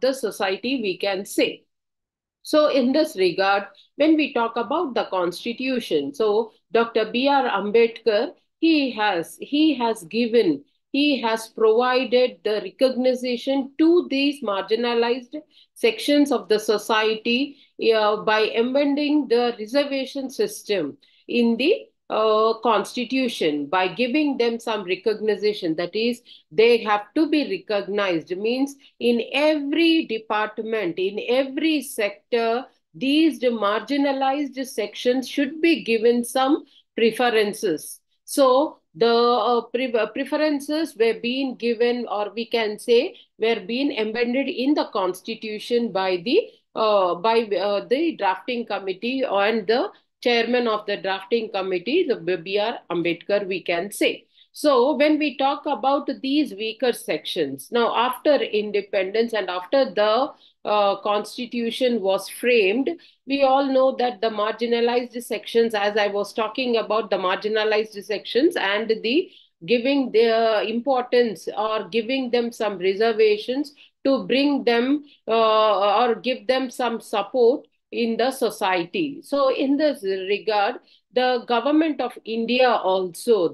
the society, we can say. So in this regard, when we talk about the constitution, so Dr. B.R. Ambedkar, he has provided the recognition to these marginalized sections of the society by amending the reservation system in the constitution, by giving them some recognition, that is, they have to be recognized, means in every department, in every sector, these marginalized sections should be given some preferences. So the preferences were being given, or we can say, were being embedded in the constitution by the drafting committee and the chairman of the drafting committee, the B.R. Ambedkar, we can say. So when we talk about these weaker sections, now after independence and after the constitution was framed, we all know that the marginalized sections, as I was talking about, the marginalized sections and the giving their importance or giving them some reservations to bring them or give them some support in the society. So in this regard, the government of India also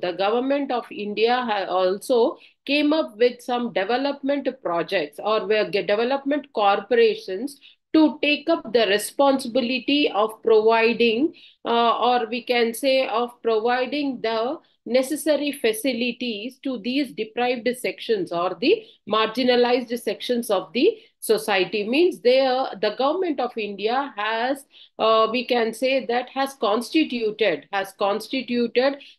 came up with some development projects or were development corporations to take up the responsibility of providing, or we can say, of providing the necessary facilities to these deprived sections or the marginalized sections of the society. Means the government of India has, we can say, that has constituted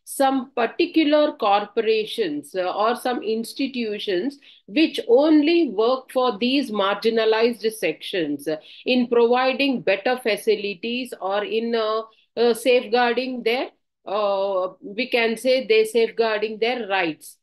some particular corporations or some institutions which only work for these marginalized sections in providing better facilities or in safeguarding their, we can say, they safeguarding their rights.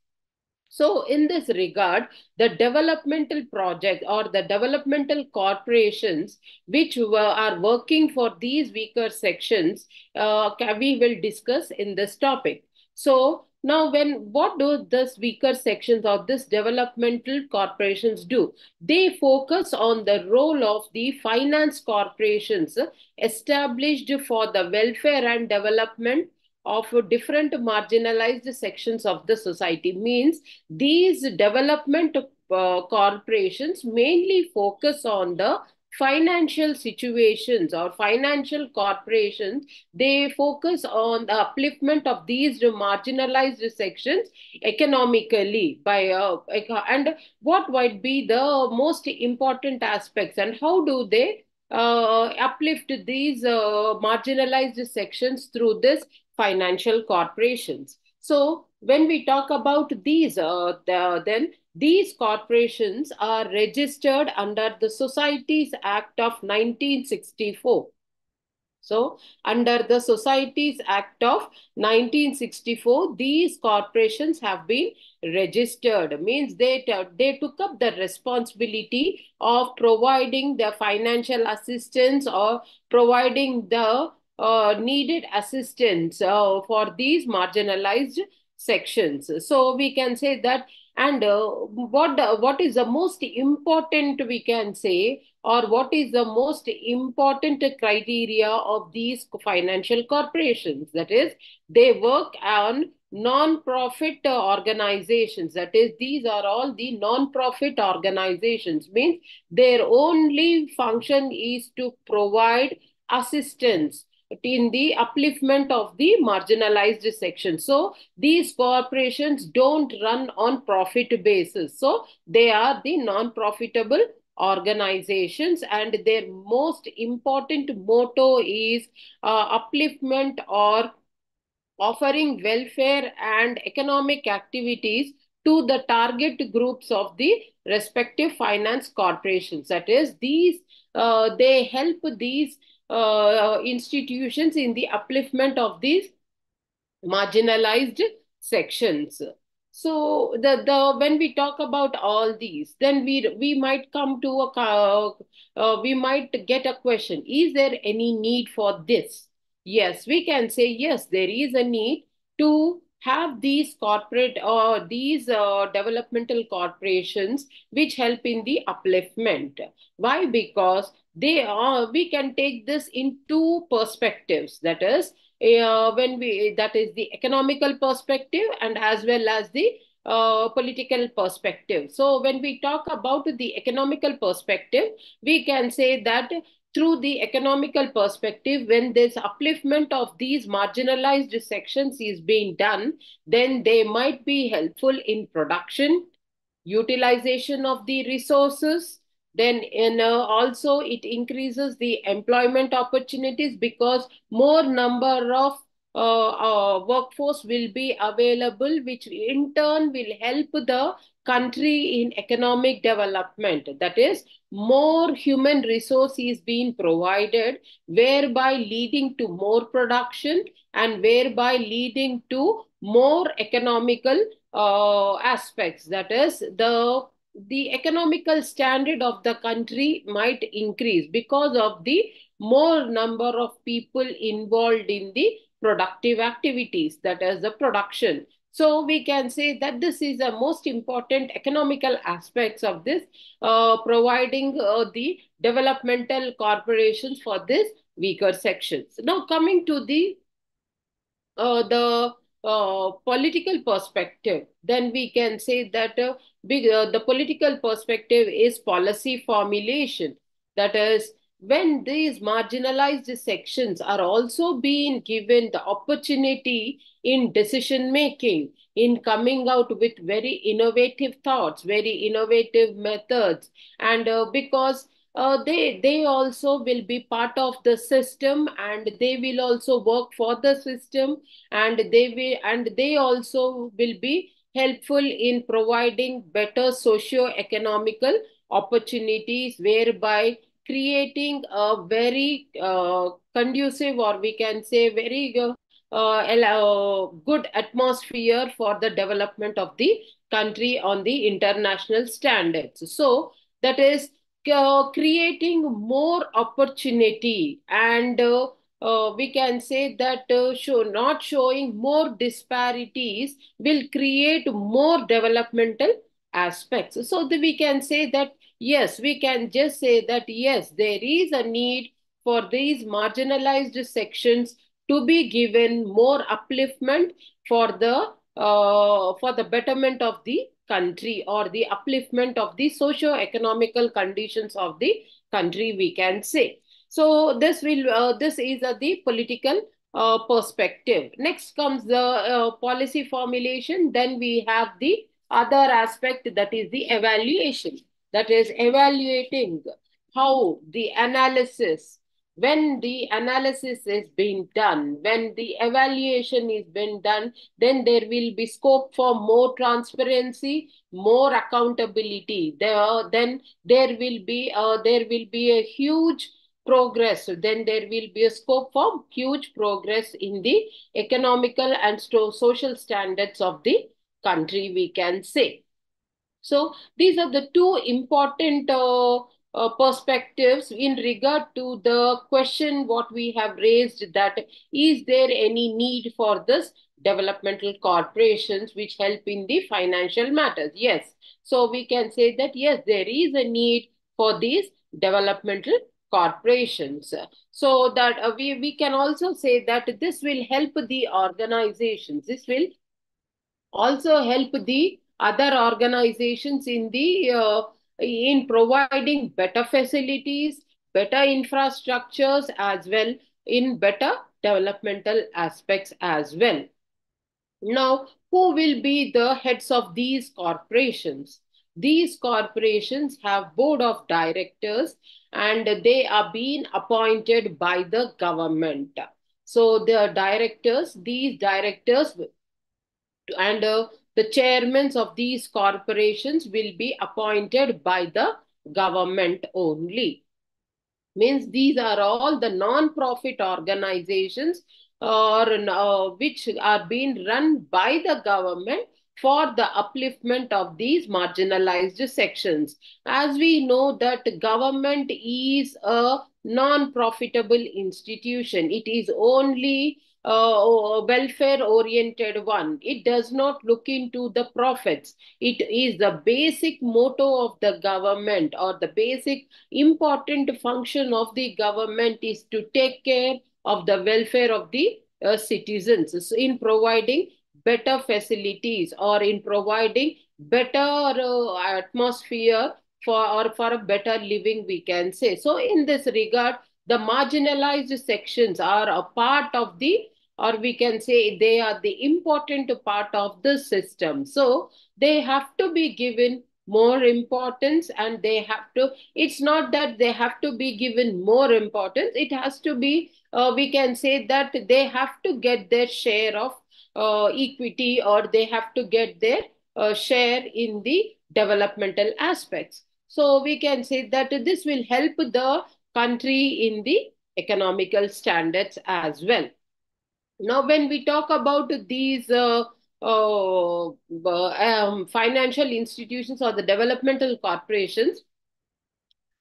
So, in this regard, the developmental project or the developmental corporations which are working for these weaker sections, we will discuss in this topic. So, now what do these weaker sections or this developmental corporations do? They focus on the role of the finance corporations established for the welfare and development of different marginalized sections of the society. Means these development corporations mainly focus on the financial situations or financial corporations. They focus on the upliftment of these marginalized sections economically by and what might be the most important aspects and how do they uplift these marginalized sections through this financial corporations. So when we talk about these, then these corporations are registered under the Societies Act of 1964. So, under the Societies Act of 1964, these corporations have been registered. Means they took up the responsibility of providing the financial assistance or providing the needed assistance for these marginalized sections. So, we can say that, and what is the most important, we can say, or what is the most important criteria of these financial corporations? That is, they work on non-profit organizations. That is, these are all the non-profit organizations. Means their only function is to provide assistance in the upliftment of the marginalized section. So these corporations don't run on profit basis. So they are the non-profitable organizations, and their most important motto is upliftment or offering welfare and economic activities to the target groups of the respective finance corporations. That is, they help these institutions in the upliftment of these marginalized sections. So the when we talk about all these, then we might come to we might get a question: is there any need for this? Yes, we can say yes. There is a need to have these corporate or these developmental corporations which help in the upliftment. Why? Because they are, we can take this in two perspectives. That is, when we, that is the economical perspective and as well as the political perspective. So when we talk about the economical perspective, we can say that through the economical perspective, when this upliftment of these marginalized sections is being done, then they might be helpful in production, utilization of the resources. Then also it increases the employment opportunities because more number of workforce will be available, which in turn will help the country in economic development. That is, more human resource is being provided, whereby leading to more production and whereby leading to more economical aspects. That is, the economical standard of the country might increase because of the more number of people involved in the productive activities, that is the production. So we can say that this is the most important economical aspects of this, providing the developmental corporations for this weaker sections. Now coming to the political perspective, then we can say that the political perspective is policy formulation. That is, when these marginalized sections are also being given the opportunity in decision making, in coming out with very innovative thoughts, very innovative methods, and because they also will be part of the system and they will also work for the system, and they also will be helpful in providing better socio-economical opportunities, whereby creating a very conducive, or we can say very good atmosphere for the development of the country on the international standards. So that is creating more opportunity, and we can say that not showing more disparities will create more developmental aspects. So we can say that yes, we can just say that yes, there is a need for these marginalized sections to be given more upliftment for the betterment of the country, or the upliftment of the socio-economical conditions of the country, we can say. So this is the political perspective. Next comes the policy formulation. Then we have the other aspect, that is the evaluation. That is evaluating how the analysis, when the analysis is being done, when the evaluation is being done, then there will be scope for more transparency, more accountability. Then there will be a huge progress. Then there will be a scope for huge progress in the economical and social standards of the country, we can say. So these are the two important perspectives in regard to the question what we have raised, that is there any need for this developmental corporations which help in the financial matters? Yes. So we can say that yes, there is a need for these developmental corporations. So that we can also say that this will help the organizations. This will also help the other organizations in the in providing better facilities, better infrastructures, as well in better developmental aspects as well. Now, who will be the heads of these corporations? These corporations have board of directors and they are being appointed by the government. So the directors, these directors and the chairmen of these corporations will be appointed by the government only. Means these are all the non-profit organizations or which are being run by the government for the upliftment of these marginalized sections. As we know that government is a non-profitable institution, it is only welfare oriented one. It does not look into the profits. It is the basic motto of the government, or the basic important function of the government is to take care of the welfare of the citizens. So in providing better facilities, or in providing better atmosphere for a better living, we can say. So in this regard, the marginalized sections are a part of the, or we can say they are the important part of the system. So they have to be given more importance, and they have to, it's not that they have to be given more importance, it has to be, we can say that they have to get their share of equity, or they have to get their share in the developmental aspects. So we can say that this will help the country in the economical standards as well. Now, when we talk about these financial institutions or the developmental corporations,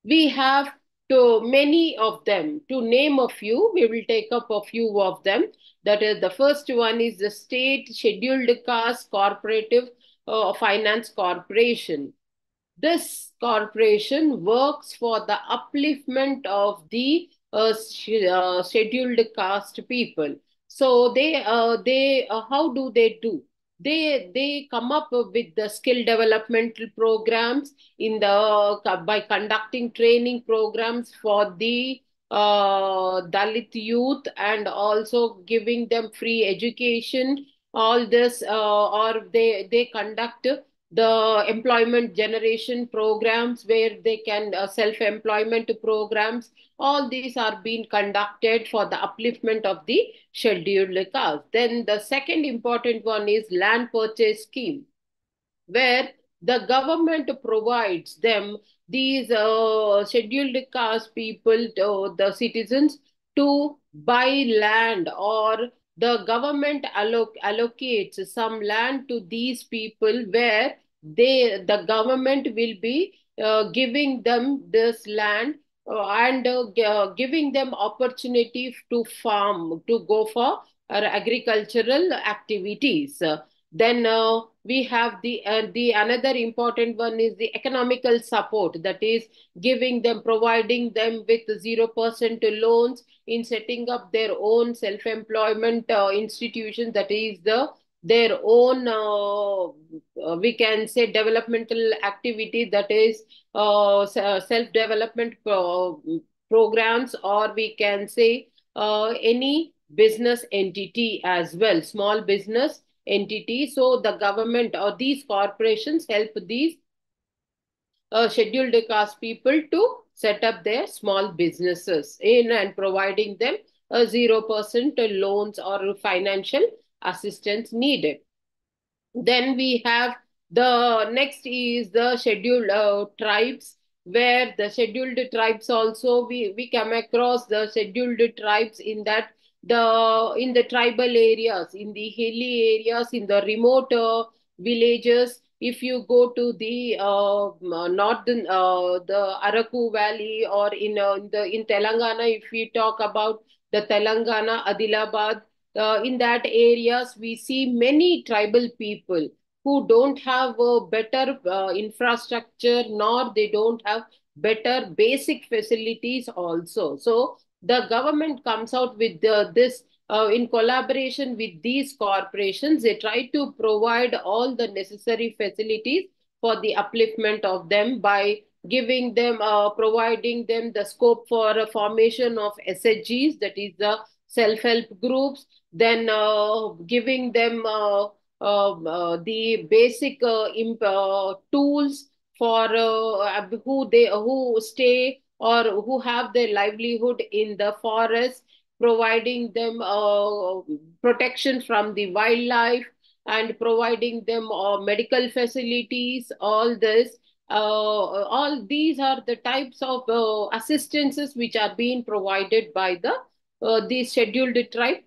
we have to many of them. To name a few, we will take up a few of them. That is, the first one is the State Scheduled Caste Cooperative Finance Corporation. This corporation works for the upliftment of the scheduled caste people. So how do they do? They come up with the skill developmental programs in the by conducting training programs for the Dalit youth, and also giving them free education. All this, or they conduct the employment generation programs where they can self-employment programs. All these are being conducted for the upliftment of the scheduled caste. Then the second important one is land purchase scheme, where the government provides them, these scheduled caste people, the citizens, to buy land, or the government allocates some land to these people, where the government will be giving them this land, and giving them opportunity to farm, to go for agricultural activities. Then we have the another important one is the economical support, that is giving them, providing them with 0% loans in setting up their own self-employment institutions, that is their own we can say developmental activity, that is self-development programs, or we can say any business entity as well, small business entity. So the government or these corporations help these scheduled caste people to set up their small businesses in, and providing them 0% loans or financial assistance needed. Then we have the next is the scheduled tribes, where the scheduled tribes also, we come across the scheduled tribes in that in the tribal areas, in the hilly areas, in the remote villages. If you go to the northern, the Araku Valley, or in Telangana, if we talk about the Telangana, Adilabad, in that areas we see many tribal people who don't have a better infrastructure, nor they don't have better basic facilities also. So the government comes out with this in collaboration with these corporations. They try to provide all the necessary facilities for the upliftment of them by giving them, providing them the scope for a formation of SHGs, that is the self-help groups, then giving them the basic tools for who stay or who have their livelihood in the forest, providing them protection from the wildlife, and providing them medical facilities. All these are the types of assistances which are being provided by the scheduled tribe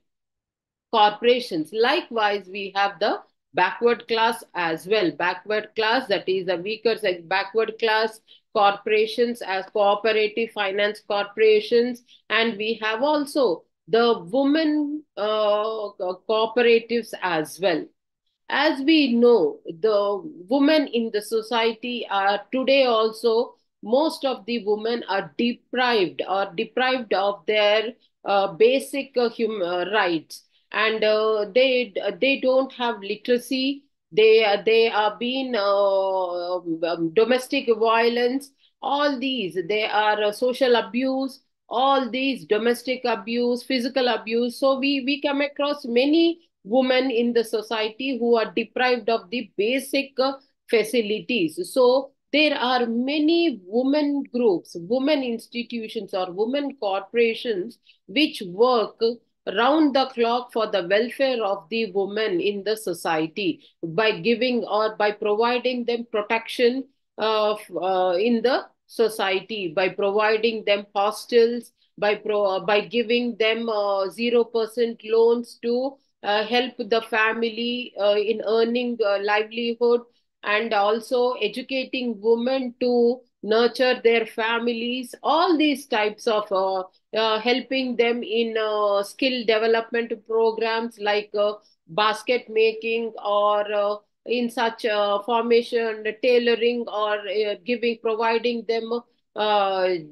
corporations. Likewise, we have the backward class as well. Backward class, that is the weaker backward class corporations as cooperative finance corporations. And we have also the women cooperatives as well. As we know, the women in the society are today also, most of the women are deprived of their basic rights, and they don't have literacy. They are being domestic violence, all these, they are social abuse, all these domestic abuse, physical abuse. So we come across many women in the society who are deprived of the basic facilities. So there are many women groups, women institutions, or women corporations which work round the clock for the welfare of the women in the society, by giving or by providing them protection in the society, by providing them hostels, by giving them 0% loans to help the family in earning livelihood, and also educating women to nurture their families, all these types of helping them in skill development programs like basket making, or in such formation tailoring, or giving providing them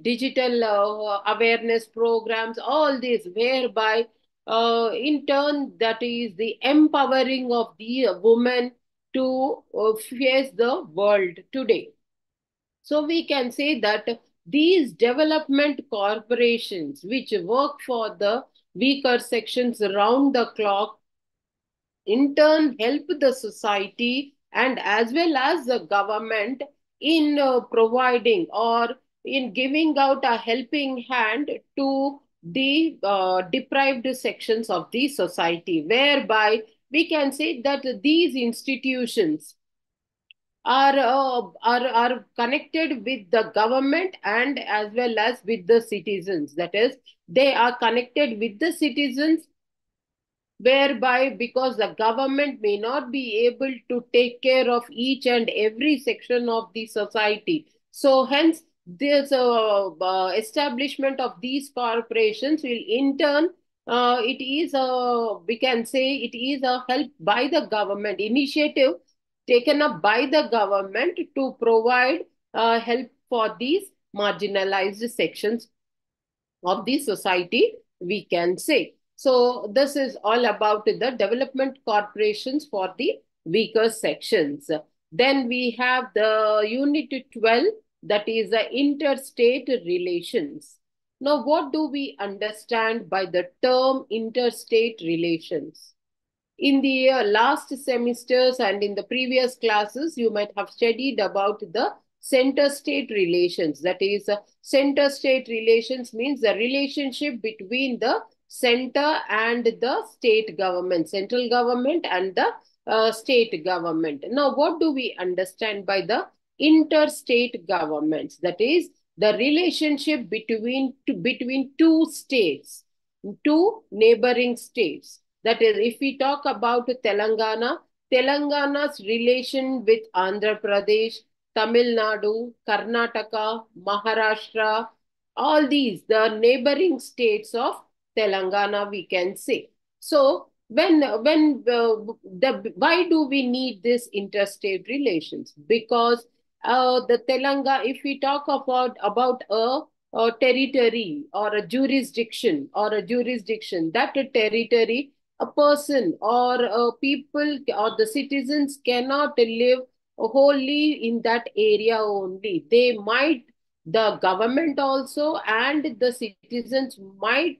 digital awareness programs, all this, whereby in turn, that is the empowering of the woman to face the world today. So we can say that these development corporations, which work for the weaker sections around the clock, in turn help the society and as well as the government in providing or in giving out a helping hand to the deprived sections of the society, whereby we can say that these institutions are connected with the government and as well as with the citizens. That is, they are connected with the citizens, whereby because the government may not be able to take care of each and every section of the society, so hence this establishment of these corporations will in turn, it is a, we can say it is a help by the government initiative taken up by the government to provide help for these marginalized sections of the society, we can say. So this is all about the development corporations for the weaker sections. Then we have the unit 12, that is the interstate relations. Now, what do we understand by the term interstate relations? In the last semesters and in the previous classes, you might have studied about the center state relations. That is, center state relations means the relationship between the center and the state government, central government and the state government. Now, what do we understand by the interstate governments? That is, the relationship between two states, two neighboring states. That is, if we talk about Telangana, Telangana's relation with Andhra Pradesh, Tamil Nadu, Karnataka, Maharashtra, all these, the neighboring states of Telangana, we can say. So, why do we need this interstate relations? Because the Telangana, if we talk about a territory or a jurisdiction, that a territory, a person or people or the citizens cannot live wholly in that area only. They might, the government also and the citizens might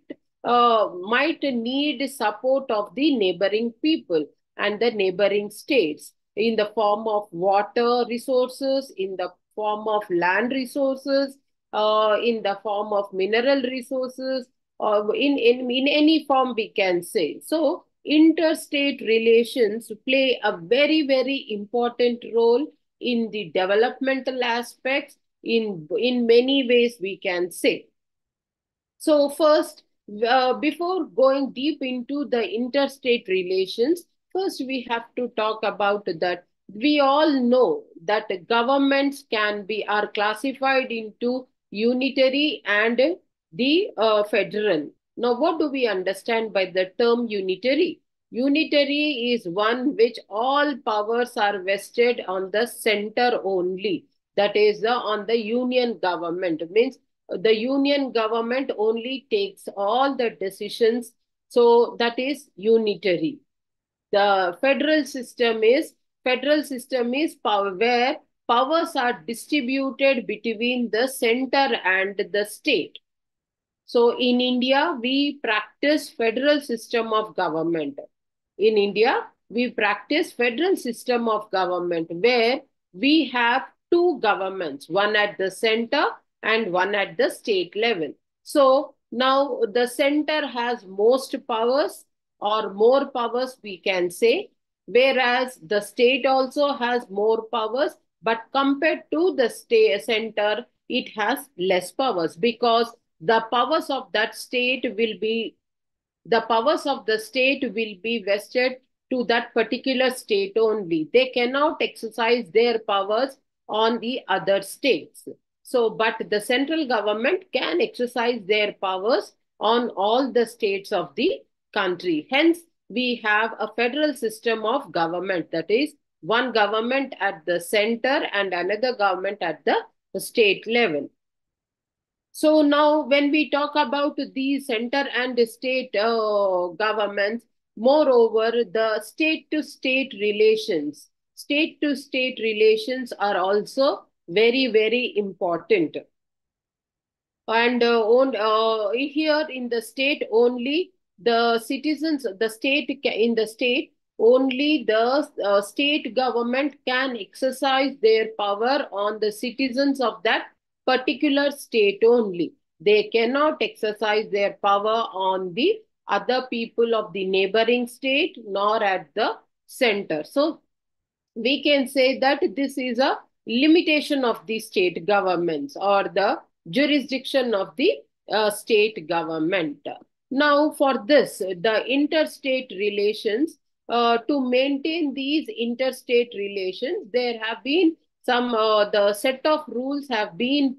need support of the neighboring people and the neighboring states in the form of water resources, in the form of land resources, in the form of mineral resources, or in any form, we can say. So, interstate relations play a very, very important role in the developmental aspects in many ways, we can say. So, first, before going deep into the interstate relations, first we have to talk about that. We all know that governments are classified into unitary and the federal. Now, what do we understand by the term unitary? Unitary is one which all powers are vested on the center only. That is on the union government. Means the union government only takes all the decisions. So that is unitary. The federal system is power where powers are distributed between the center and the state. So in India, we practice federal system of government. In India, we practice federal system of government where we have two governments, one at the center and one at the state level. So now the center has most powers or more powers, we can say, whereas the state also has more powers, but compared to the state center, it has less powers because the powers of that state will be the powers of the state will be vested to that particular state only. They cannot exercise their powers on the other states. So, but the central government can exercise their powers on all the states of the country. Hence, we have a federal system of government, that is, one government at the center and another government at the state level. So now when we talk about the center and the state governments, moreover, the state to state relations are also very, very important. And here in the state only the citizens, in the state only the state government can exercise their power on the citizens of that particular state only. They cannot exercise their power on the other people of the neighboring state nor at the center. So we can say that this is a limitation of the state governments or the jurisdiction of the state government. Now, for this, the interstate relations, to maintain these interstate relations, there have been the set of rules have been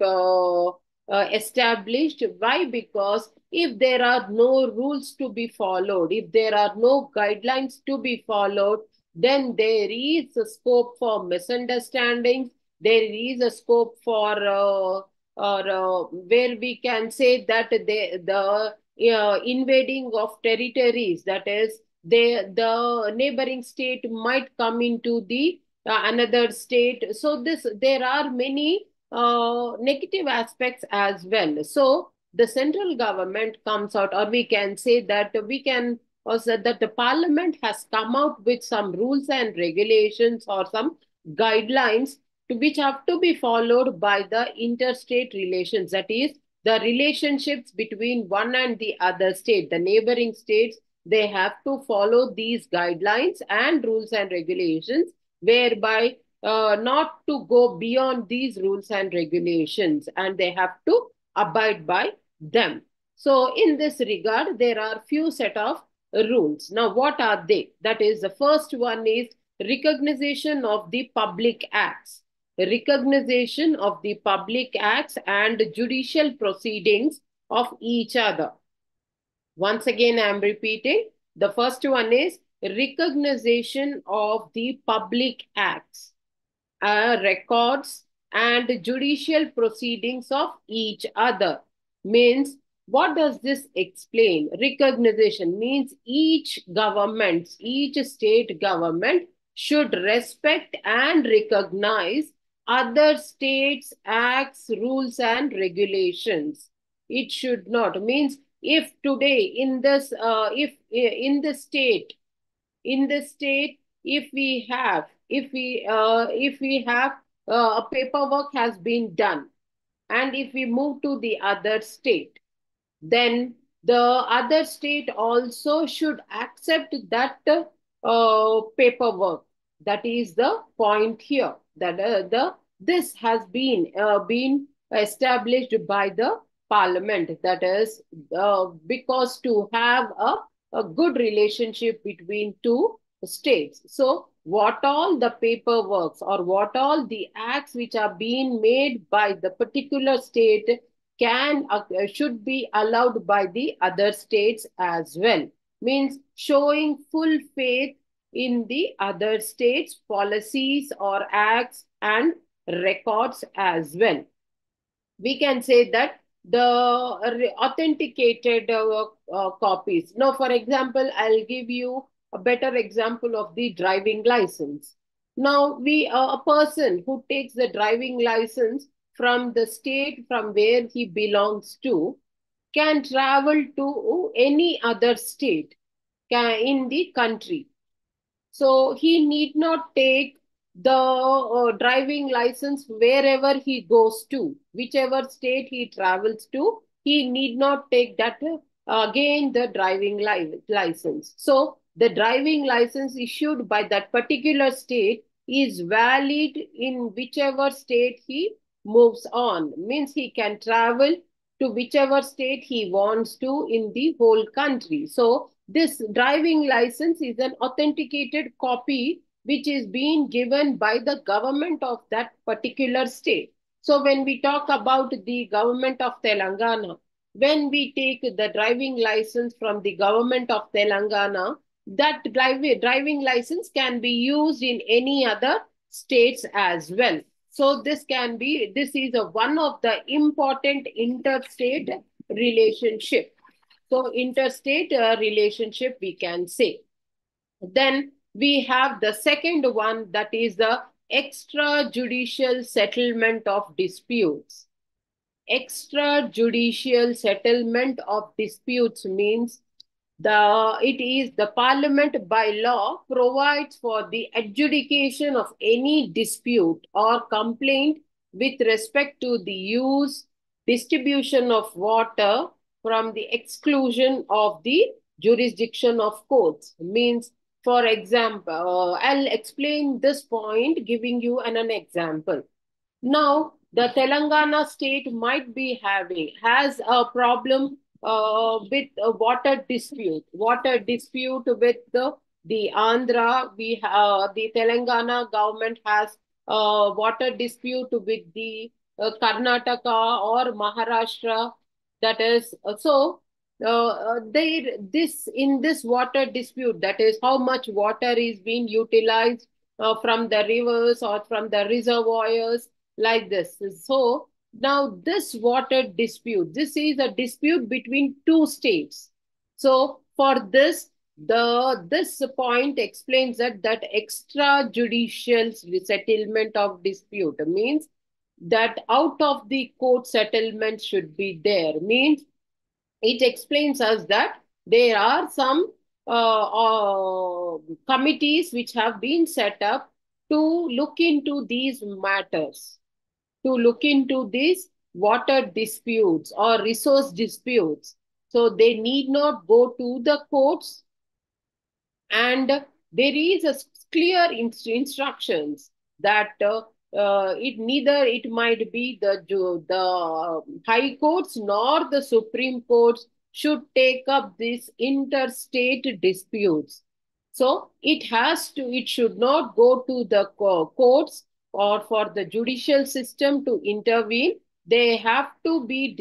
established. Why? Because if there are no rules to be followed, if there are no guidelines to be followed, then there is a scope for misunderstandings. There is a scope for where we can say that the invading of territories, that is, the neighboring state might come into the another state. So this there are many negative aspects as well. So the central government comes out, or we can say that we can also that the parliament has come out with some rules and regulations or some guidelines to which have to be followed by the interstate relations, that is the relationships between one and the other state, the neighboring states. They have to follow these guidelines and rules and regulations, whereby not to go beyond these rules and regulations, and they have to abide by them. So in this regard, there are few set of rules. Now, what are they? That is, the first one is recognition of the public acts. Recognition of the public acts and judicial proceedings of each other. Once again, I am repeating. The first one is recognition of the public acts, records, and judicial proceedings of each other. Means, what does this explain? Recognition means each state government should respect and recognize other states' acts, rules, and regulations. It should not. Means, if today in this, if in the state, if we have a paperwork has been done, and if we move to the other state, then the other state also should accept that paperwork. That is the point here, that the this has been established by the parliament. That is because to have a good relationship between two states. So what all the paperworks or what all the acts which are being made by the particular state should be allowed by the other states as well. Means showing full faith in the other states' policies or acts and records as well. We can say that the authenticated copies. Now, for example, I'll give you a better example of the driving license. Now, a person who takes the driving license from the state from where he belongs to can travel to any other state in the country, so he need not take the driving license wherever he goes to, whichever state he travels to, he need not take that again the driving license. So the driving license issued by that particular state is valid in whichever state he moves on. Means he can travel to whichever state he wants to in the whole country. So this driving license is an authenticated copy which is being given by the government of that particular state. So when we talk about the government of Telangana, when we take the driving license from the government of Telangana, that driving license can be used in any other states as well. So this is one of the important interstate relationship. So interstate relationship, we can say. Then we have the second one, that is the extrajudicial settlement of disputes. Extrajudicial settlement of disputes means it is the parliament by law provides for the adjudication of any dispute or complaint with respect to the use, distribution of water from the exclusion of the jurisdiction of courts. Means, for example, I'll explain this point giving you an example. Now, the Telangana state might be has a problem with a water dispute with the Andhra. The Telangana government has a water dispute with the Karnataka or Maharashtra. That is, this in this water dispute, that is how much water is being utilized from the rivers or from the reservoirs, like this. So now this water dispute, this is a dispute between two states. So for this, this point explains that extrajudicial settlement of dispute means that out of the court settlement should be there. Means it explains us that there are some committees which have been set up to look into these matters, to look into these water disputes or resource disputes. So they need not go to the courts, and there is a clear instructions that it might be the high courts nor the supreme courts should take up these interstate disputes. So it should not go to the courts or for the judicial system to intervene. They have to be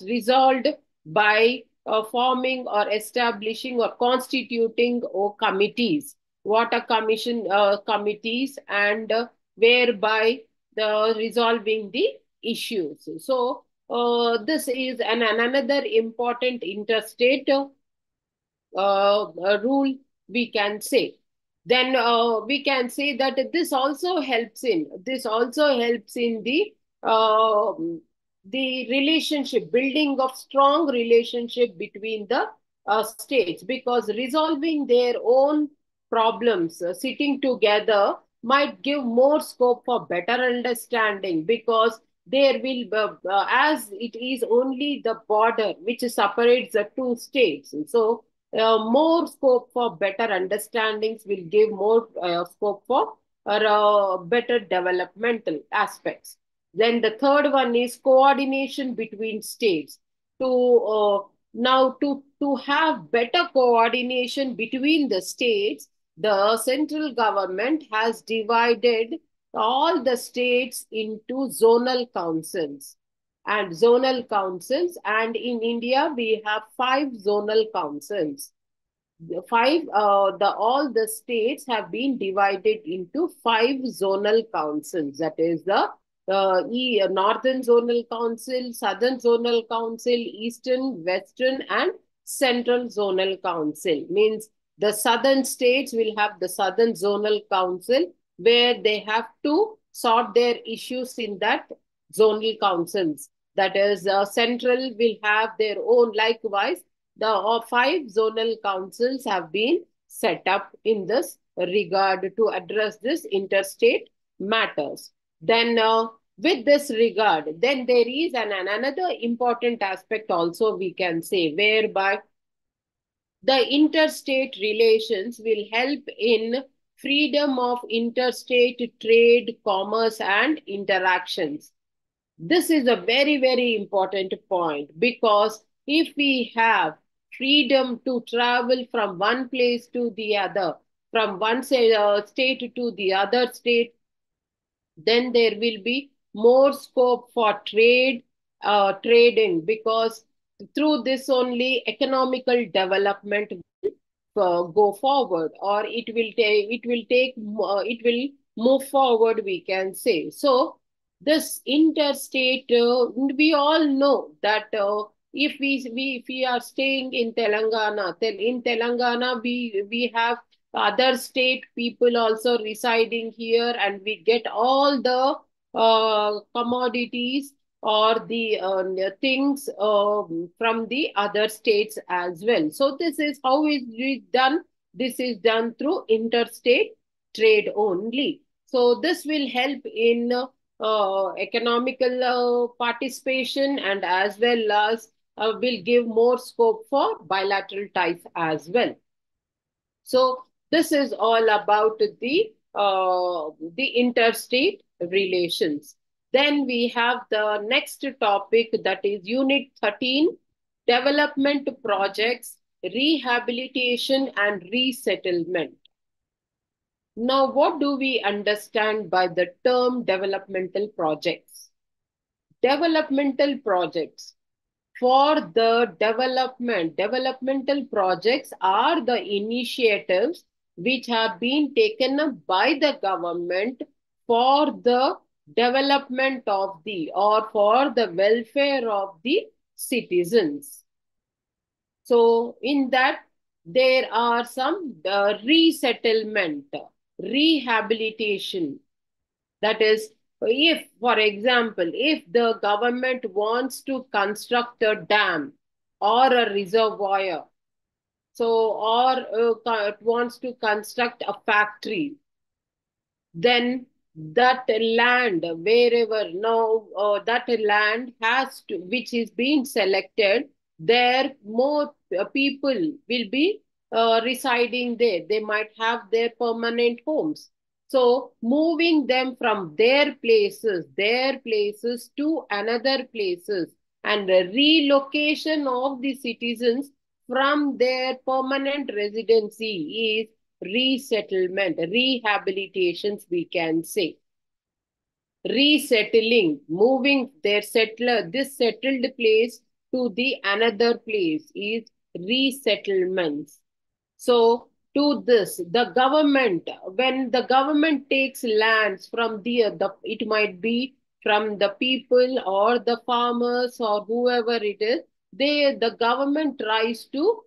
resolved by forming or establishing or constituting committees, water commission committees, and whereby the resolving the issues. So this is another important interstate rule, we can say. Then we can say that this also helps in uh, the relationship, building of strong relationship between the states, because resolving their own problems, sitting together might give more scope for better understanding, because there will as it is only the border which separates the two states. So more scope for better understandings will give more scope for better developmental aspects. Then the third one is coordination between states. To have better coordination between the states, the central government has divided all the states into zonal councils. and zonal councils. And in India, we have five zonal councils. The five, all the states have been divided into five zonal councils. That is the Northern Zonal Council, Southern Zonal Council, Eastern, Western, and Central Zonal Council. Means the southern states will have the Southern Zonal Council, where they have to sort their issues in that zonal councils. That is, Central will have their own. Likewise, the five zonal councils have been set up in this regard to address this interstate matters. Then, with this regard, then there is another important aspect also we can say, whereby the interstate relations will help in freedom of interstate trade, commerce, and interactions. This is a very, very important point, because if we have freedom to travel from one place to the other, from one state to the other state, then there will be more scope for trading, because through this only economical development go forward, or it will move forward, we can say. So this interstate, we all know that if we are staying in Telangana, then in Telangana we have other state people also residing here, and we get all the commodities or the things from the other states as well. So this is how it is done. This is done through interstate trade only. So this will help in economical participation, and as well as will give more scope for bilateral ties as well. So this is all about the interstate relations. Then we have the next topic, that is Unit 13, development projects, rehabilitation and resettlement. Now, what do we understand by the term developmental projects? Developmental projects, for the developmental projects are the initiatives which have been taken up by the government for the development of the, or for the welfare of the citizens. So in that, there are some resettlement, rehabilitation. That is, if, for example, if the government wants to construct a dam or a reservoir, so, or wants to construct a factory, then that land, wherever now that land has to, which is being selected, there more people will be residing there. They might have their permanent homes. So moving them from their places to another places, and the relocation of the citizens from their permanent residency is resettlement, rehabilitations, we can say. Resettling, moving this settled place to the another place is resettlements. So to this, the government, when the government takes lands from the it might be from the people or the farmers or whoever it is, the government tries to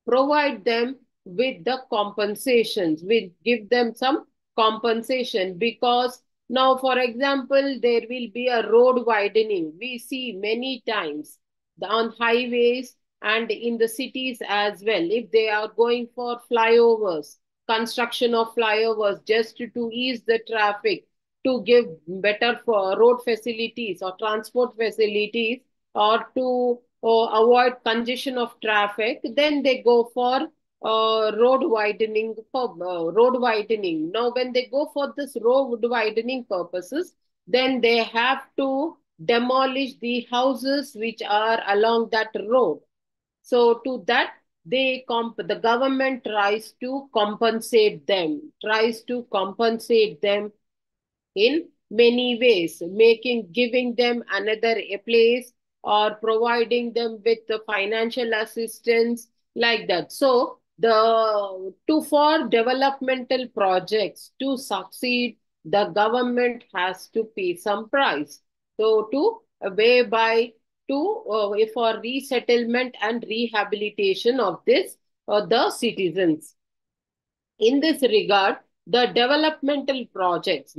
provide them with the compensations, we give them some compensation, because now, for example, there will be a road widening. We see many times on highways and in the cities as well, if they are going for flyovers, construction of flyovers just to ease the traffic, to give better for road facilities or transport facilities, or to avoid congestion of traffic, then they go for road widening. Road widening. Now, when they go for this road widening purposes, then they have to demolish the houses which are along that road. So to that, the government tries to compensate them in many ways, giving them another a place or providing them with the financial assistance like that. So the to for developmental projects to succeed, the government has to pay some price. So to whereby to for resettlement and rehabilitation of this the citizens. In this regard, the developmental projects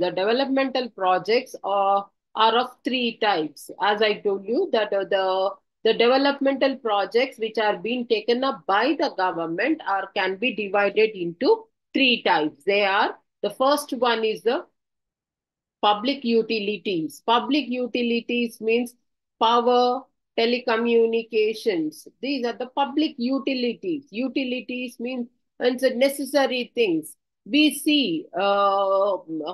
are of three types. As I told you that the developmental projects which are being taken up by the government are can be divided into three types. They are, the first one is the public utilities. Public utilities means power, telecommunications. These are the public utilities. Utilities means it's a necessary things. We see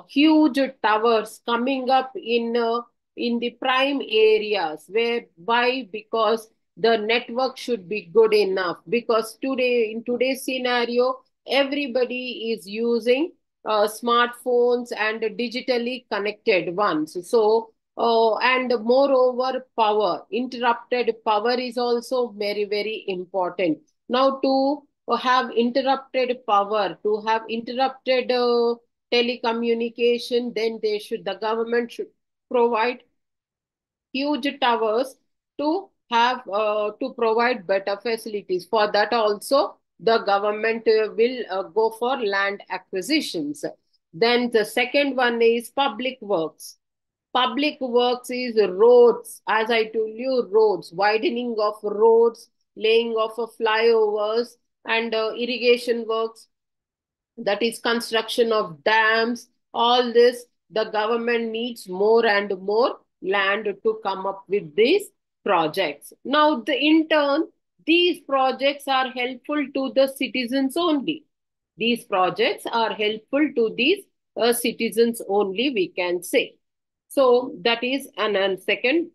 huge towers coming up in the prime areas. Where why? Because the network should be good enough. Because today, in today's scenario, everybody is using smartphones and digitally connected ones. So, and moreover, power, interrupted power is also very, very important. Now, to have interrupted power, to have interrupted telecommunication, then the government should provide huge towers to have to provide better facilities. For that also, the government will go for land acquisitions. Then the second one is public works. Public works is roads, as I told you, roads, widening of roads, laying of flyovers, and irrigation works, that is construction of dams. All this, the government needs more and more land to come up with these projects. Now in turn, these projects are helpful to the citizens only. These projects are helpful to these citizens only, we can say. So that is an second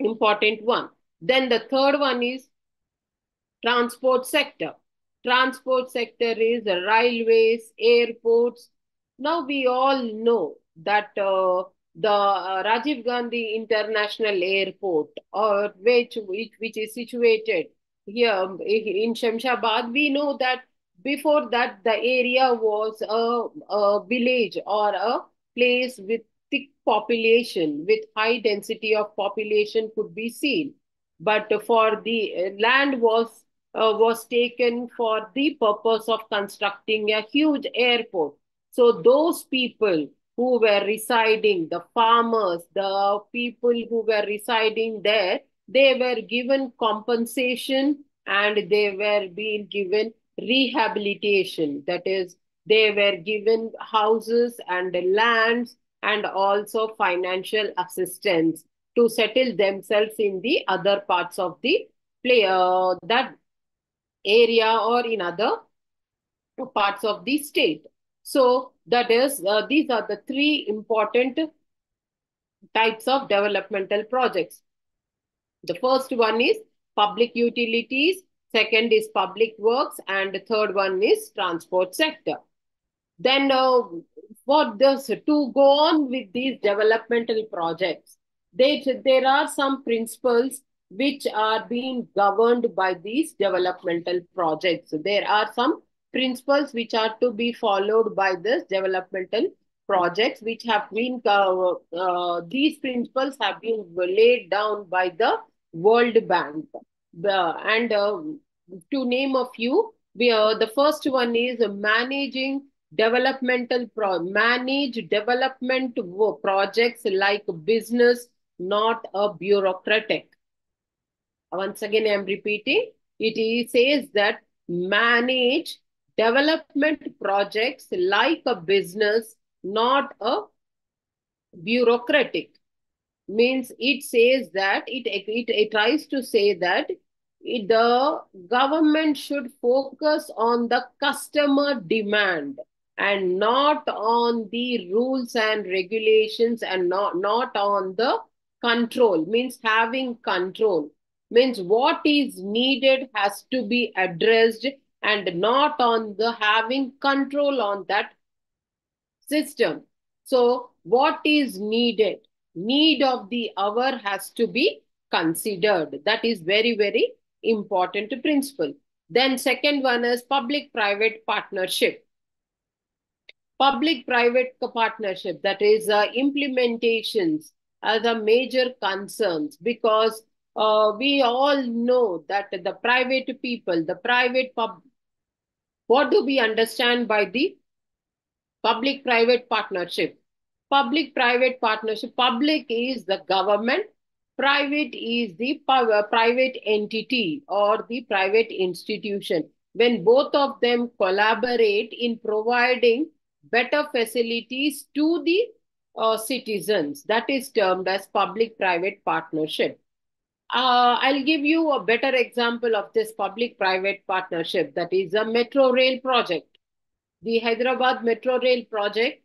important one. Then the third one is transport sector. Transport sector is railways, airports. Now we all know that the Rajiv Gandhi International Airport, or which is situated here in Shamshabad, we know that before that the area was a village or a place with thick population, with high density of population could be seen. But for the land was taken for the purpose of constructing a huge airport. So those people who were residing, the farmers, the people who were residing there, they were given compensation and they were being given rehabilitation. That is, they were given houses and lands and also financial assistance to settle themselves in the other parts of the that area or in other parts of the state. So that is, these are the three important types of developmental projects. The first one is public utilities, second is public works, and the third one is transport sector. Then for this, to go on with these developmental projects, there are some principles which are being governed by these developmental projects. There are some principles which are to be followed by this developmental projects, which have been, these principles have been laid down by the World Bank. And to name a few, the first one is manage development projects like business, not a bureaucratic. Once again, I am repeating. Says that manage development projects like a business, not a bureaucratic. Means it says that it tries to say that the government should focus on the customer demand and not on the rules and regulations, and not on the control. Means having control, means what is needed has to be addressed, and not on the having control on that system. So what is needed. Need of the hour has to be considered. That is very, very important principle. Then second one is public-private partnership. Public-private partnership, that is implementations, are the major concerns, because we all know that the private people, the private pub, what do we understand by the public-private partnership? Public-private partnership, public is the government, private is the private entity or the private institution. When both of them collaborate in providing better facilities to the citizens, that is termed as public-private partnership. I'll give you a better example of this public-private partnership, that is a metro rail project. The Hyderabad Metro Rail project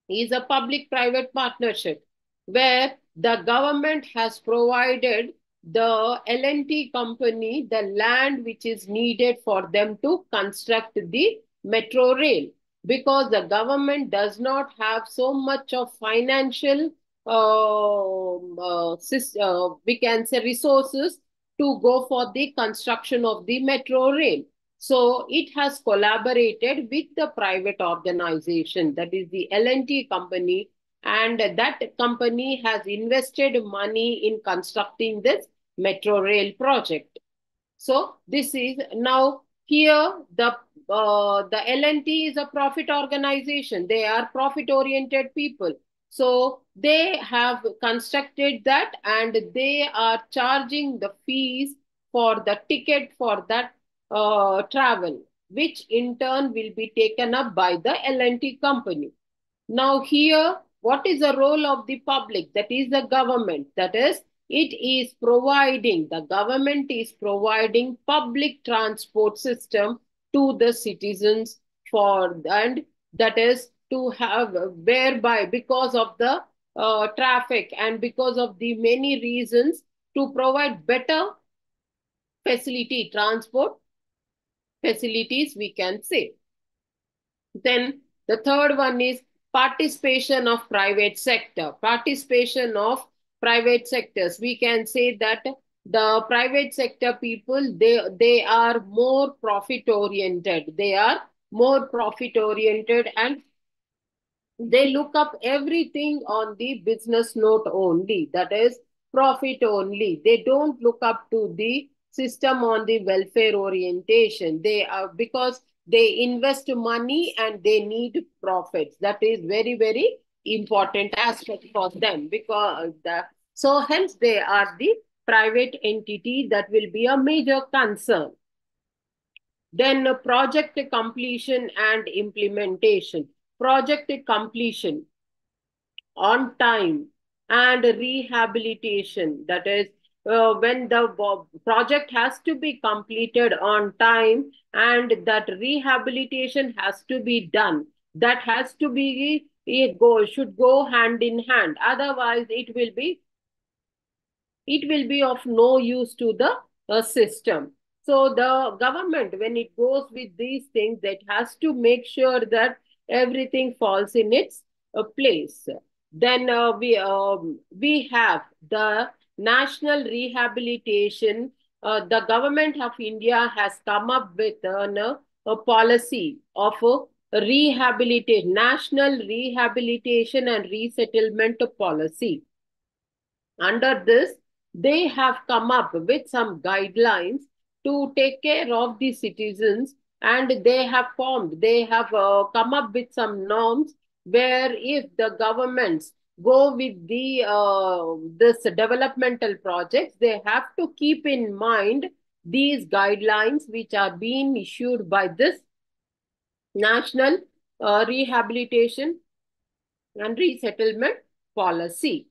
is a public-private partnership where the government has provided the L&T company the land which is needed for them to construct the metro rail, because the government does not have so much of financial we can say resources to go for the construction of the metro rail. So it has collaborated with the private organization, that is the L&T company, and that company has invested money in constructing this metro rail project. So this is now here the L&T is a profit organization. They are profit oriented people. So they have constructed that and they are charging the fees for the ticket for that travel, which in turn will be taken up by the L&T company. Now here, what is the role of the public? That is the government. That is, the government is providing public transport system to the citizens for, and that is to have, whereby because of the traffic and because of the many reasons, to provide better transport facilities, we can say. Then the third one is participation of private sector. Participation of private sectors. We can say that the private sector people, they are more profit oriented. They are more profit oriented and they look up everything on the business note only, that is profit only. They don't look up to the system on the welfare orientation. They are, because they invest money and they need profits. That is very, very important aspect for them, because so hence they are the private entity that will be a major concern. Then project completion and implementation. Project completion on time and rehabilitation. That is, when the project has to be completed on time and that rehabilitation has to be done. That has to be, should go hand in hand. Otherwise, it will be of no use to the system. So the government, when it goes with these things, that has to make sure that everything falls in its place. Then we have the national rehabilitation. The government of India has come up with a policy of national rehabilitation and resettlement policy. Under this, they have come up with some guidelines to take care of the citizens, and they have come up with some norms where if the governments go with the this developmental projects, they have to keep in mind these guidelines which are being issued by this national rehabilitation and resettlement policy.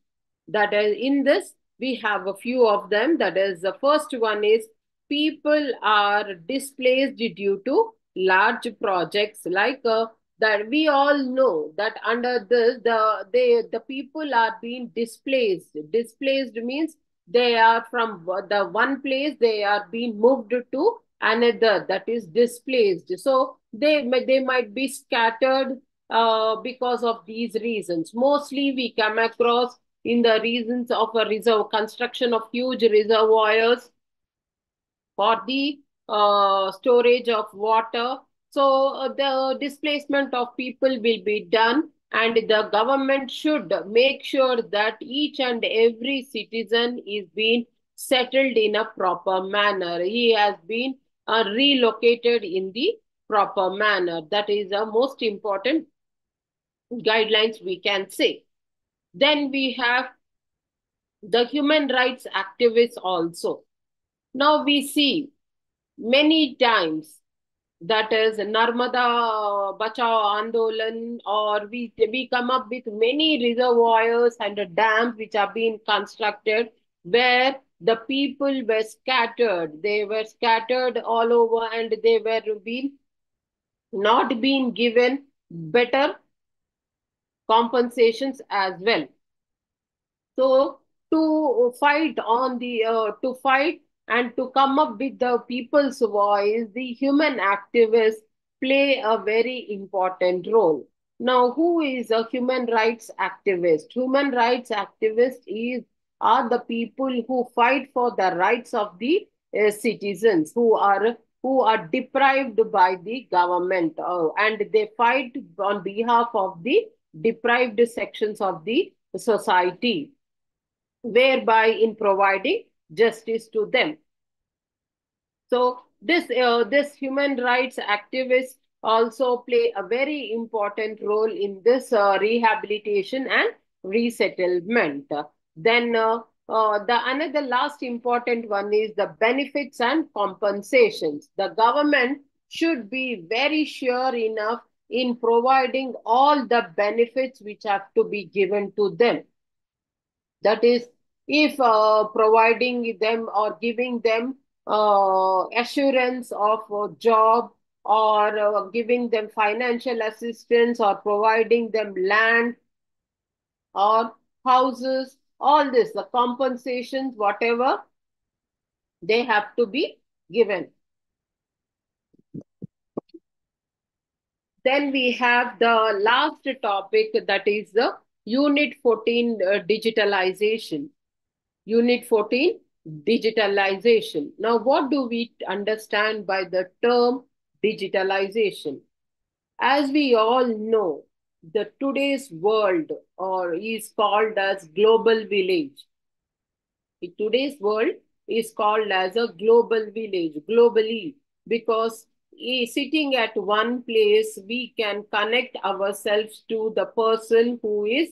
That is, in this, we have a few of them. That is, the first one is people are displaced due to large projects, like that we all know that under this, the people are being displaced. Displaced means they are from the one place, they are being moved to another, that is displaced. So they might be scattered because of these reasons. Mostly we come across in the reasons of a reserve construction of huge reservoirs for the storage of water. So the displacement of people will be done, and the government should make sure that each and every citizen is being settled in a proper manner. He has been relocated in the proper manner. That is the most important guidelines we can say. Then we have the human rights activists also. Now we see many times, that is Narmada Bachao Andolan, or we come up with many reservoirs and dams which are being constructed where the people were scattered. They were scattered all over, and they were being not being given better compensations as well. So to fight and to come up with the people's voice, the human activists play a very important role. Now, who is a human rights activist? Human rights activists are the people who fight for the rights of the citizens who are deprived by the government, and they fight on behalf of the deprived sections of the society, whereby in providing justice to them. So this human rights activists also play a very important role in this rehabilitation and resettlement. Then the another last important one is the benefits and compensations. The government should be very sure enough in providing all the benefits which have to be given to them. That is, if providing them or giving them assurance of a job, or giving them financial assistance, or providing them land or houses, all this, the compensations, whatever, they have to be given. Then we have the last topic, that is the Unit 14 digitalization. Unit 14, digitalization. Now, what do we understand by the term digitalization? As we all know, the today's world or is called as global village. Today's world is called as a global village globally, because sitting at one place, we can connect ourselves to the person who is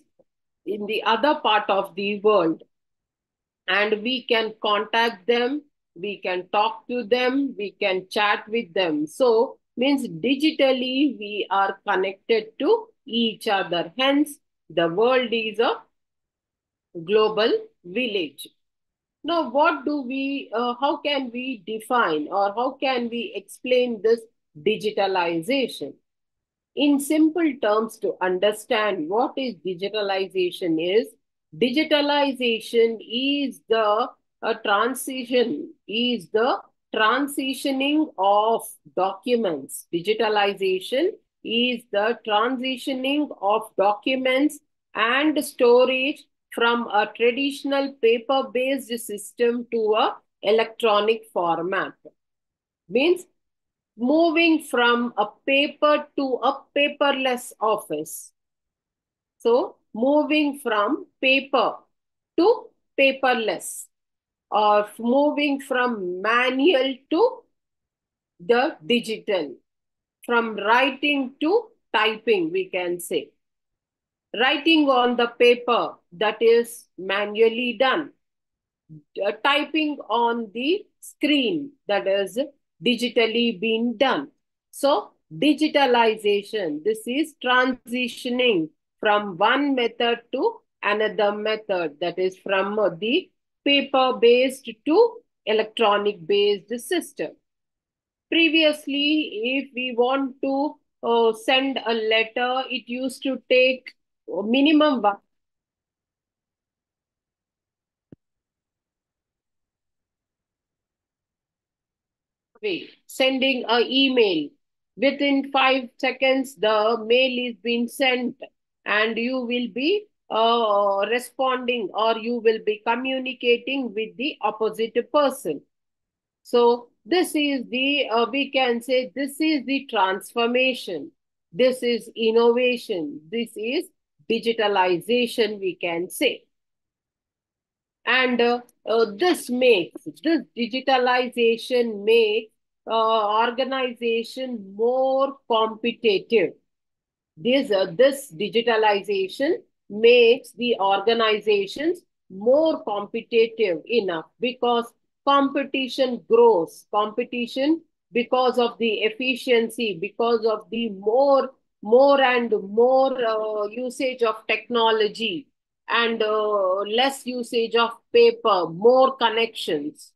in the other part of the world, and we can contact them, we can talk to them, we can chat with them. So, means digitally we are connected to each other. Hence, the world is a global village. Now, how can we define or how can we explain this digitalization? In simple terms, to understand what is digitalization is the transitioning of documents. Digitalization is the transitioning of documents and storage from a traditional paper-based system to a electronic format. Means moving from a paper to a paperless office. So, moving from paper to paperless, or moving from manual to the digital, from writing to typing, we can say. Writing on the paper, that is manually done. Typing on the screen, that is digitally being done. So, digitalization, this is transitioning from one method to another method, that is from the paper-based to electronic-based system. Previously, if we want to send a letter, it used to take minimum way, sending a email. Within 5 seconds, the mail is being sent, and you will be responding, or you will be communicating with the opposite person. So this is the, we can say, this is the transformation. This is innovation. This is digitalization, we can say. And this digitalization makes organization more competitive. This digitalization makes the organizations more competitive enough, because competition grows. Competition, because of the efficiency, because of the more and more usage of technology, and less usage of paper, more connections.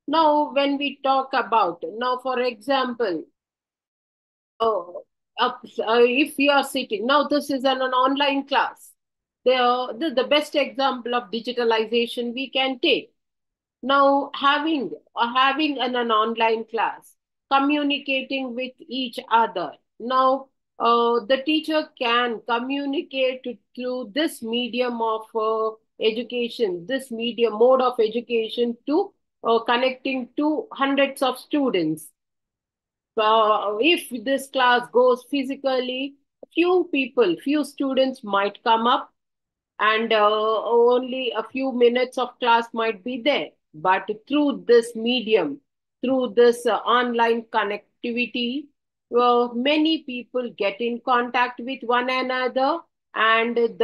Now, when we talk about, now, for example, if you are sitting, now this is an online class. The best example of digitalization we can take. Now, having an online class, communicating with each other. Now, the teacher can communicate through this medium of education, this medium mode of education, to connecting to hundreds of students. If this class goes physically, few students might come up, and only a few minutes of class might be there. But through this medium, through this online connectivity, many people get in contact with one another, and it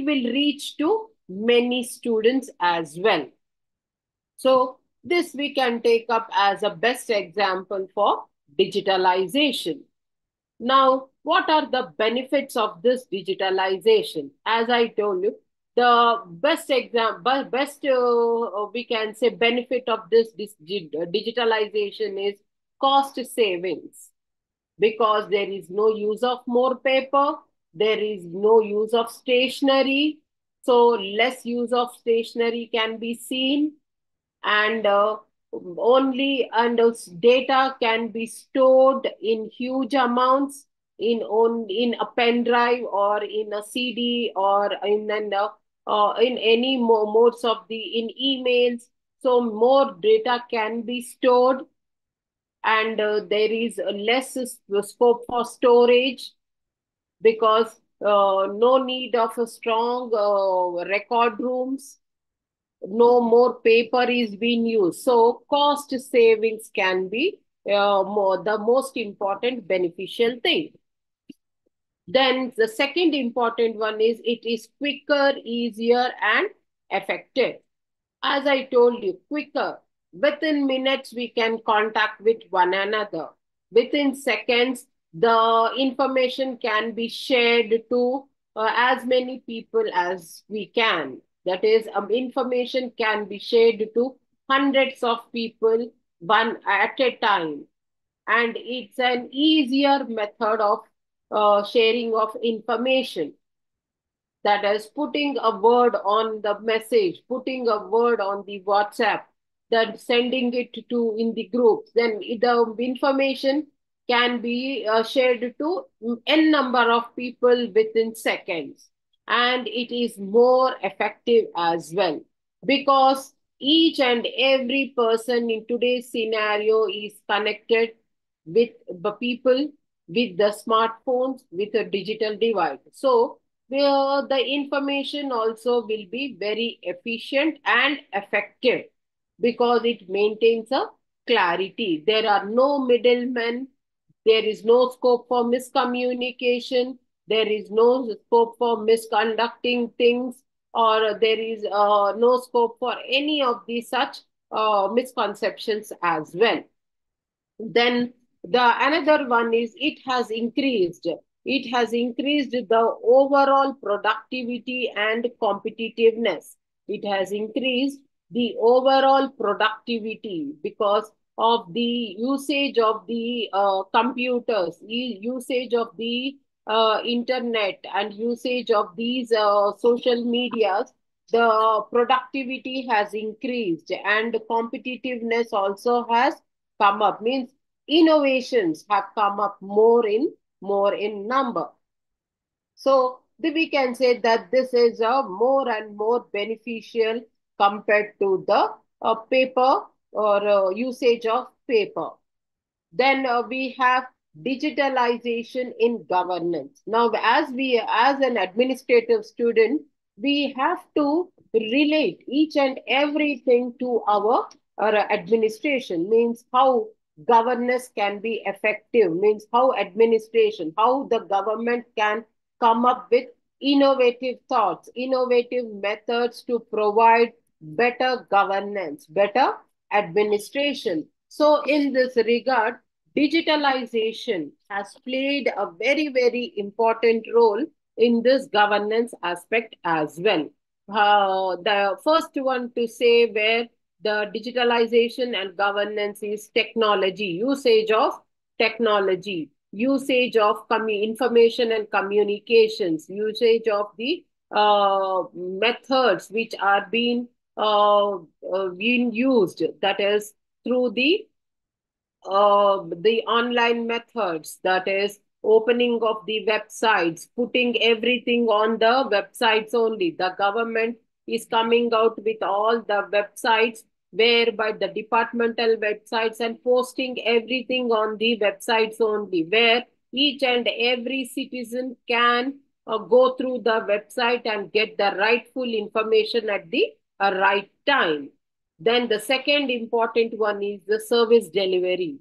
will reach to many students as well. So this we can take up as a best example for digitalization. Now, what are the benefits of this digitalization? As I told you, the best example, best we can say benefit of this digitalization is cost savings, because there is no use of more paper, there is no use of stationery, so less use of stationery can be seen, and only and data can be stored in huge amounts, in a pen drive, or in a CD, or in any modes of the in emails. So more data can be stored, and there is less scope for storage, because no need of a strong record rooms, no more paper is being used. So cost savings can be the most important beneficial thing. Then the second important one is it is quicker, easier, and effective. As I told you, quicker. Within minutes, we can contact with one another. Within seconds, the information can be shared to as many people as we can. That is, information can be shared to hundreds of people one at a time. And it's an easier method of sharing of information, that is putting a word on the message, putting a word on the WhatsApp, then sending it to in the groups. Then the information can be shared to n number of people within seconds, and it is more effective as well, because each and every person in today's scenario is connected with the people, with the smartphones, with a digital device. So where the information also will be very efficient and effective, because it maintains a clarity. There are no middlemen. There is no scope for miscommunication. There is no scope for misconducting things, or there is no scope for any of these such misconceptions as well. Then the another one is it has increased the overall productivity and competitiveness. It has increased the overall productivity, because of the usage of the computers, usage of the internet, and usage of these social medias. The productivity has increased, and competitiveness also has come up. Means innovations have come up more in number. So we can say that this is a more and more beneficial compared to the paper or usage of paper. Then we have digitalization in governance. Now, as an administrative student, we have to relate each and everything to our administration. Means how governance can be effective. Means how administration, how the government can come up with innovative thoughts, innovative methods to provide better governance, better administration. So, in this regard, digitalization has played a very, very important role in this governance aspect as well. The first one to say where the digitalization and governance is technology, usage of technology, usage of information and communications, usage of the methods which are being used, that is through the online methods, that is opening of the websites, putting everything on the websites only. The government is coming out with all the websites, whereby the departmental websites, and posting everything on the websites only, where each and every citizen can go through the website and get the rightful information at the right time. Then the second important one is the service delivery.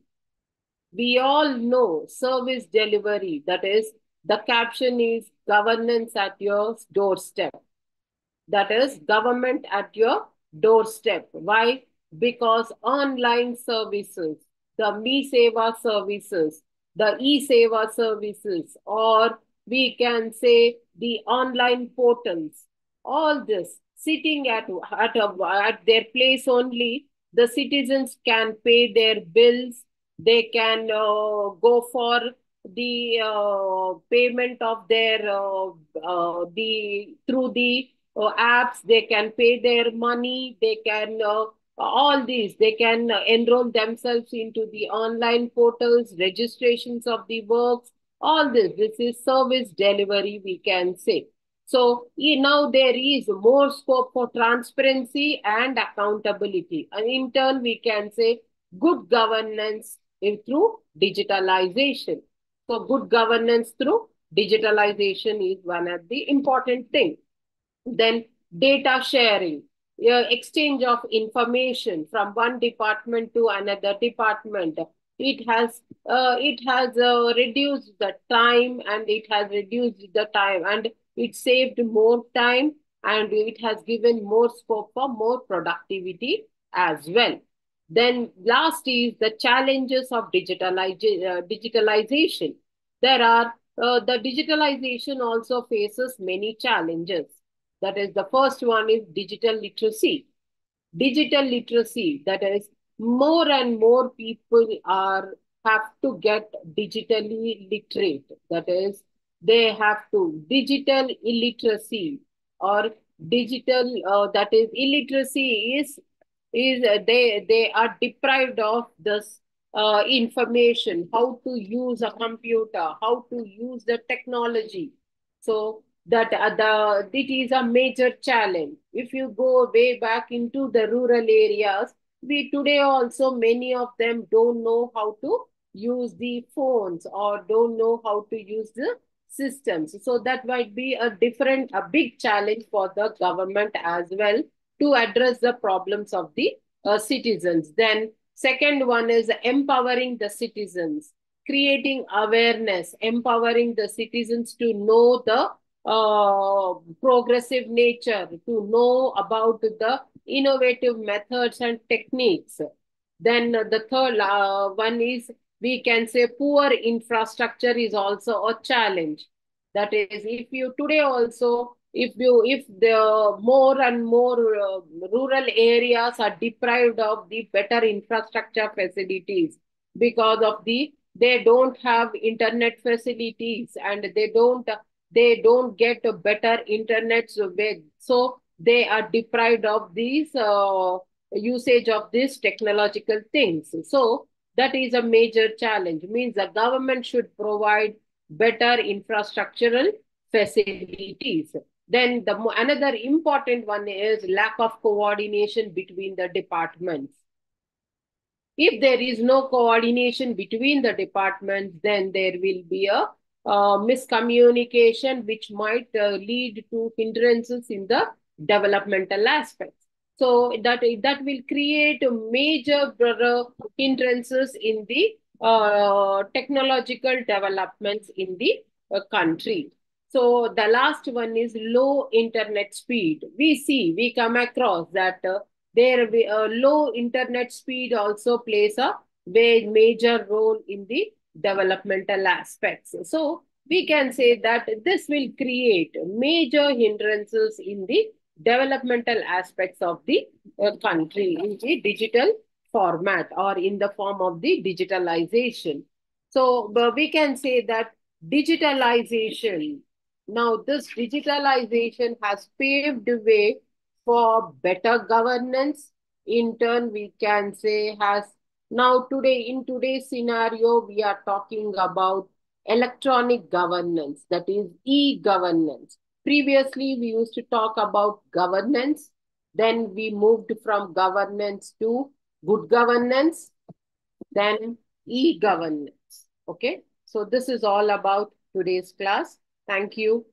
We all know service delivery, that is, the caption is governance at your doorstep. That is government at your doorstep. Why? Because online services, the Me Seva services, the E Seva services, or we can say the online portals, all this sitting at their place only, the citizens can pay their bills, they can go for the payment of their the through the apps, they can pay their money, they can all these, they can enroll themselves into the online portals, registrations of the works, all this is service delivery, we can say. So now there is more scope for transparency and accountability, and in turn we can say good governance through digitalization. So good governance through digitalization is one of the important things. Then data sharing, exchange of information from one department to another department. It has reduced the time, and it has reduced the time, and it saved more time, and it has given more scope for more productivity as well. Then last is the challenges of digitalization. There are The digitalization also faces many challenges. That is, the first one is digital literacy. Digital literacy, that is, more and more people are have to get digitally literate. That is, they have to digital illiteracy, or digital that is illiteracy is they are deprived of this information, how to use a computer, how to use the technology. So that it is a major challenge. If you go way back into the rural areas, we today also many of them don't know how to use the phones, or don't know how to use the systems. So that might be a big challenge for the government as well, to address the problems of the citizens. Then second one is empowering the citizens, creating awareness, empowering the citizens to know the progressive nature, to know about the innovative methods and techniques. Then the third one is, we can say, poor infrastructure is also a challenge. That is, if you today also, if the more and more rural areas are deprived of the better infrastructure facilities, because of they don't have internet facilities, and they don't get a better internet, so they are deprived of these usage of these technological things. So That is a major challenge. Means the government should provide better infrastructural facilities. Then another important one is lack of coordination between the departments. If there is no coordination between the departments, then there will be a miscommunication, which might lead to hindrances in the developmental aspects. So that will create a major hindrances in the technological developments in the country. So the last one is low internet speed. We come across that low internet speed also plays a major role in the developmental aspects. So we can say that this will create major hindrances in the developmental aspects of the country in the digital format or in the form of the digitalization. So we can say that digitalization, now this digitalization has paved the way for better governance. In turn, we can say has now today, in today's scenario, we are talking about electronic governance, that is e-governance. Previously, we used to talk about governance. Then we moved from governance to good governance, then e-governance. Okay. So this is all about today's class. Thank you.